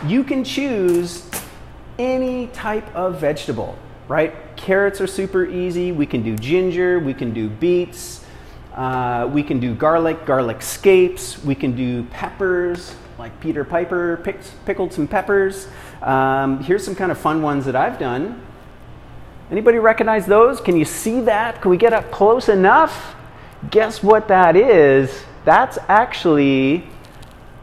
You can choose any type of vegetable, right? Carrots are super easy. We can do ginger, we can do beets, we can do garlic scapes, we can do peppers, like Peter Piper pickled some peppers. Here's some kind of fun ones that I've done. Anybody recognize those? Can you see that? Can we get up close enough? Guess what that is? That's actually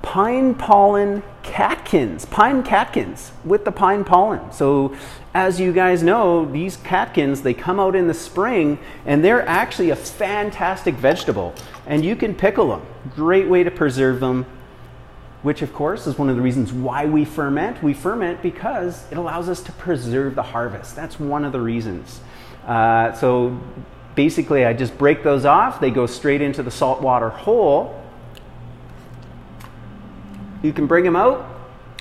pine pollen catkins, pine catkins with the pine pollen. So as you guys know, these catkins, they come out in the spring and they're actually a fantastic vegetable, and you can pickle them. Great way to preserve them, which of course is one of the reasons why we ferment. We ferment because it allows us to preserve the harvest. That's one of the reasons. So basically I just break those off. They go straight into the saltwater hole. You can bring them out,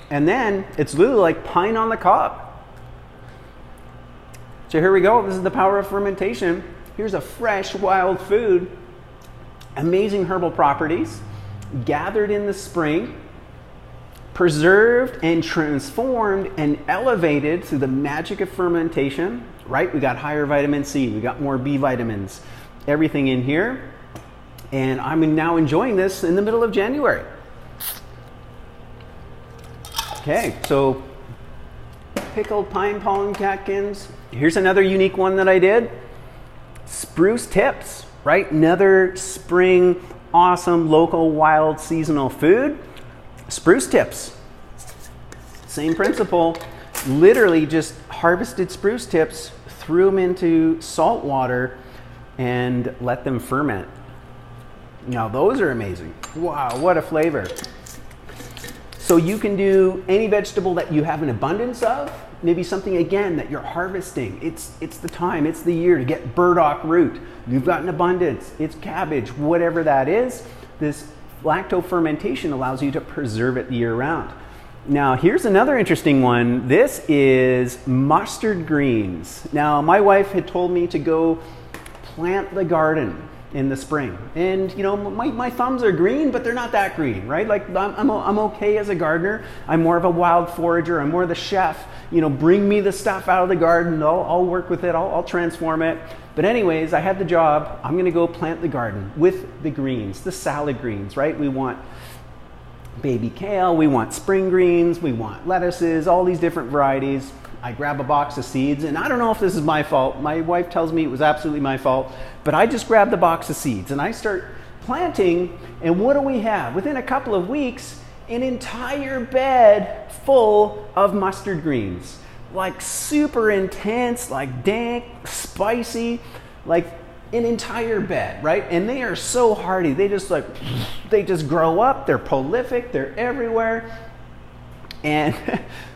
and then it's literally like pine on the cob. So here we go. This is the power of fermentation. Here's a fresh wild food, amazing herbal properties, gathered in the spring, preserved and transformed and elevated through the magic of fermentation, right? We got higher vitamin C, we got more B vitamins, everything in here. And I'm now enjoying this in the middle of January. Okay, so pickled pine pollen catkins. Here's another unique one that I did. Spruce tips, right? Another spring, awesome, local, wild, seasonal food. Spruce tips. Same principle. Literally just harvested spruce tips, threw them into salt water, and let them ferment. Now those are amazing. Wow, what a flavor. So you can do any vegetable that you have an abundance of, maybe something again that you're harvesting. It's the time, it's the year to get burdock root. You've got an abundance, it's cabbage, whatever that is. This lacto fermentation allows you to preserve it year round. Now here's another interesting one. This is mustard greens. Now my wife had told me to go plant the garden in the spring, and you know, my thumbs are green, but they're not that green, right? Like I'm okay as a gardener. I'm more of a wild forager. I'm more of the chef. You know, bring me the stuff out of the garden. I'll work with it. I'll transform it. But anyways, I had the job. I'm going to go plant the garden with the greens, the salad greens, right? We want baby kale, we want spring greens, we want lettuces, all these different varieties. I grab a box of seeds, and I don't know if this is my fault. My wife tells me it was absolutely my fault, but I just grabbed the box of seeds and I start planting, and what do we have? Within a couple of weeks, an entire bed full of mustard greens. Like super intense, like dank, spicy, like an entire bed, right? And they are so hardy. They just grow up, they're prolific, they're everywhere. And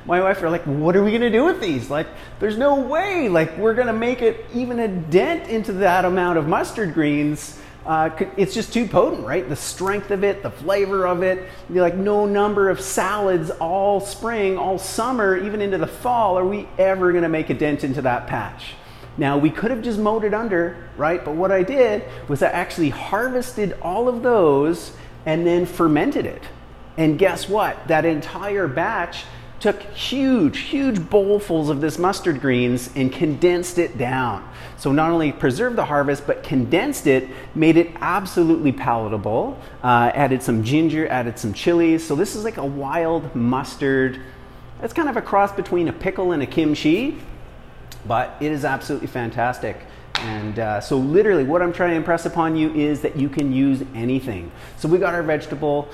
my wife are like, what are we gonna do with these? Like, there's no way, like, we're gonna make it even a dent into that amount of mustard greens. It's just too potent, right? The strength of it, the flavor of it. You're like, no number of salads all spring, all summer, even into the fall, are we ever gonna make a dent into that patch? Now, we could have just mowed it under, right? But what I did was I actually harvested all of those and then fermented it. And guess what? That entire batch took huge bowlfuls of this mustard greens and condensed it down. So not only preserved the harvest, but condensed it, made it absolutely palatable, added some ginger, added some chilies. So this is like a wild mustard. It's kind of a cross between a pickle and a kimchi, but it is absolutely fantastic. And so literally what I'm trying to impress upon you is that you can use anything. So we got our vegetable.